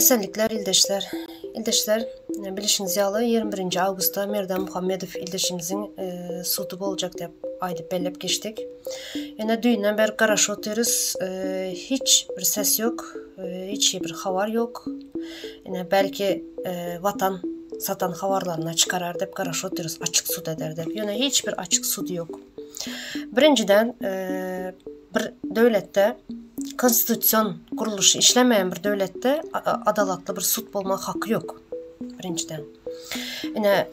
Esenlikler ildeşler. İldeşler bilişiniz yalı 21 Ağustos'ta Merdan Muhammedov ildeşimizin sutu olacak dep aydıp bellep geçtik. Yani düğünden beri qaraş otuyoruz. Hiç bir ses yok. Hiç bir havar yok. Yani belki vatan satan havarlarına çıkarar dep qaraş otuyoruz. Açık sud eder dep. Yani hiçbir açık sudu yok. Birinciden bir devlette konstitusiyon kuruluşu işlemeyen bir devlette adalatlı bir sud olma hakkı yok. Birinciden. Yine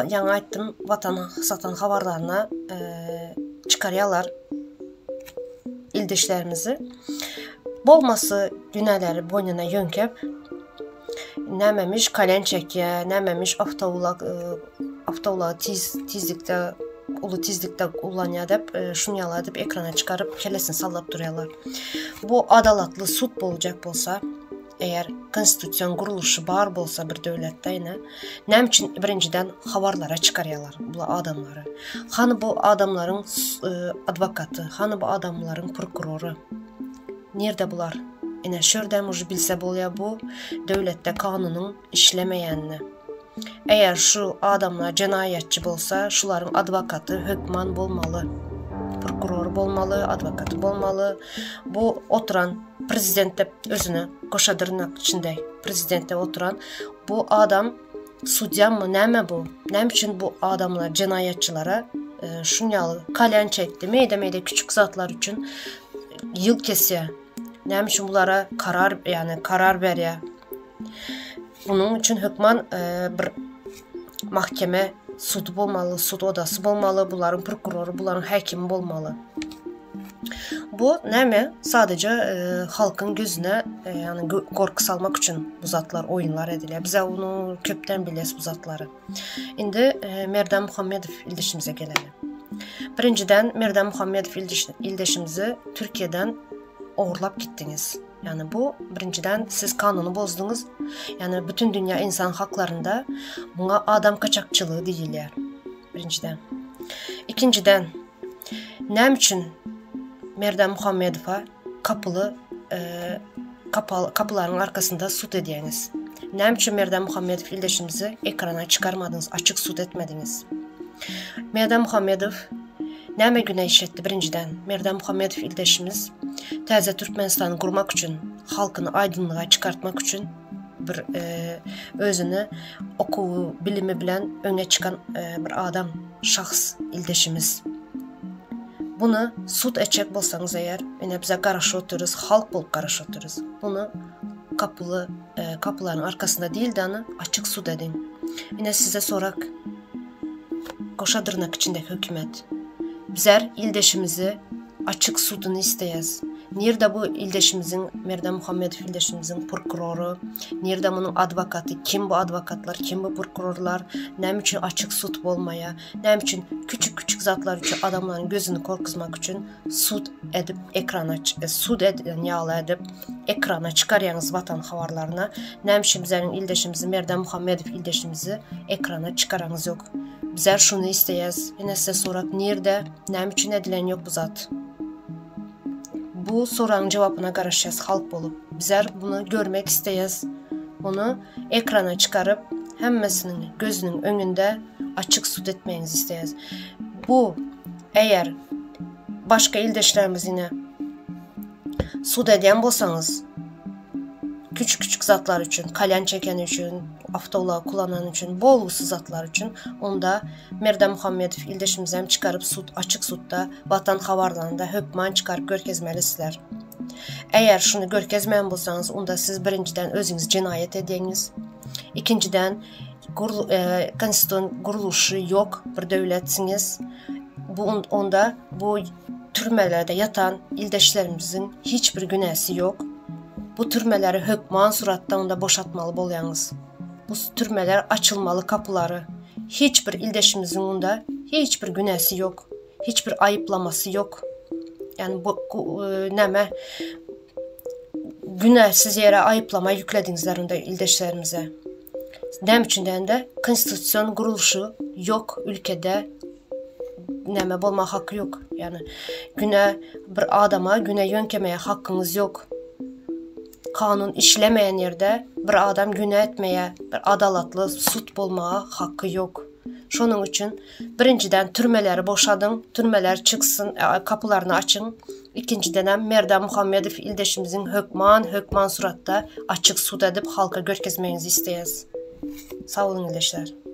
yani aytdım, vatan satan havarlarına çıkarıyorlar ildeşlerimizi. Bolması günahları boynuna yönkep nememiş kalen çekiye, nememiş avtovula tizlikte ulu tizlikte kullanıyor dep şunu yala dep ekrana çıkarıp kellesini sallap duruyorlar. Bu adalatlı sud olacak bolsa, eğer konstitusiyon kuruluşu bar bolsa bir devlette yine nem için birinciden havarlara çıkarıyorlar bu adamları. Hani bu adamların advokatı, hani bu adamların prokuroru. Nerede bular? Yine şuradan ucu bilse bolya bu devlette kanunun işlemeyenini. Eğer şu adamlar cinayetçi bolsa, şuların advokatı, hükman bolmalı, prokuror bolmalı, advokatı bolmalı. Bu oturan prezidente özüne koşadırnak içinde prezidente oturan bu adam sudya mı, neme bu? Nem için bu adamlar cinayetçilere şunyalı kalen çekti. Meyde küçük zatlar için yıl kesiyor. Nem için bunlara karar veriyor. Bunun için hükman bir mahkeme sudu olmalı, sud odası olmalı, bunların prokuroru, bunların hakimi olmalı. Bu neme? Sadece halkın gözüne yani korku salmak için bu zatlar oyunlar ediliyor. Bize onu köpten biliriz bu zatları. Şimdi Merdan Muhammedov ildeşimize gelelim. Birinciden Merdan Muhammedov ildeşimizi Türkiye'den uğurlap gittiniz. Yani bu birinciden siz kanunu bozdunuz. Yani bütün dünya insan haklarında buna adam kaçakçılığı değiller. Birinciden. İkinciden nem için Merdan Muhammedov'a kapıların arkasında sud ediyeniz. Nem için Merdan Muhammedov ildeşimizi ekrana çıkarmadınız, açık sud etmediniz. Merdan Muhammedov neme güne işetti birinciden? Merdan Muhammedov ildeşimiz Təzə Türkmenistan'ı kurmak için, halkını aydınlığa çıkartmak için bir özünü okuvu, bilimi bilen öne çıkan bir adam, şahs ildeşimiz. Bunu sud edecek bolsanız eğer, yine bize qaraş otururuz, halk bolup qaraş otururuz. Bunu kapıların arkasında değil de açık sud edin. Yine size sorak, koşadırnak içindeki hükümet. Bizler ildeşimizi açık sudunu isteyiz. Nerede bu ildeşimizin, Merdan Muhammedov ildeşimizin prokuroru, nerede bunun advokatı, kim bu advokatlar, kim bu prokurorlar, nem için açık sud olmaya, nem için küçük zatlar için adamların gözünü korkutmak için sud edip yağla edip ekrana çıkaryanız vatan havarlarına, nem için bizlerin ildeşimizi, Merdan Muhammedov ildeşimizi ekrana çıkaranız yok. Bizler şunu isteyiz, yine size sorak, nerede, nem için edilen yok bu zat. Bu sorunun cevabına karışacağız halk bolup. Bizler bunu görmek isteyiz. Onu ekrana çıkarıp hemmesinin gözünün önünde açık sud etmenizi isteyiz. Bu eğer başka ildeşlerimiz yine sud eden bolsanız, küçük zatlar için, kalen çeken için, avtovla kullanan için, bolusu zatlar için, onda Merdan Muhammedov ildeşimizden çıkarıp açık sudda vatan havarlarında hükman çıkarıp görkezmelisizler. Eğer şunu görkezmeyen bolsanız, onda siz birinciden özünüz cinayet ediniz. İkinciden konstitusiyon kuruluşu yok bir devletsiniz. Onda bu türmelerde yatan ildeşlerimizin hiçbir günahı yok. Bu türmeleri hükman suratda onda boşaltmalı bolyanız. Bu türmeler açılmalı kapıları. Hiçbir ildeşimizin onda hiçbir günahı yok. Hiçbir ayıplaması yok. Yani bu neme günahsız yere ayıplama yükledinizler onda ildeşlerimize. Nem içinden de konstitusiyon kuruluşu yok ülkede. Neme bolma hakkı yok. Yani bir adama güne yönkemeye hakkınız yok. kanun işlemeyen yerde bir adam günah etmeye, bir adalatlı sud bolmağa hakkı yok. Şonun üçün birinciden türmeleri boşadın, türmeler çıksın, kapılarını açın. İkinciden hem Merdan Muhammedov ildeşimizin hökman suratda açık sud edip halka görkezmenizi isteyiz. Sağ olun ildeşler.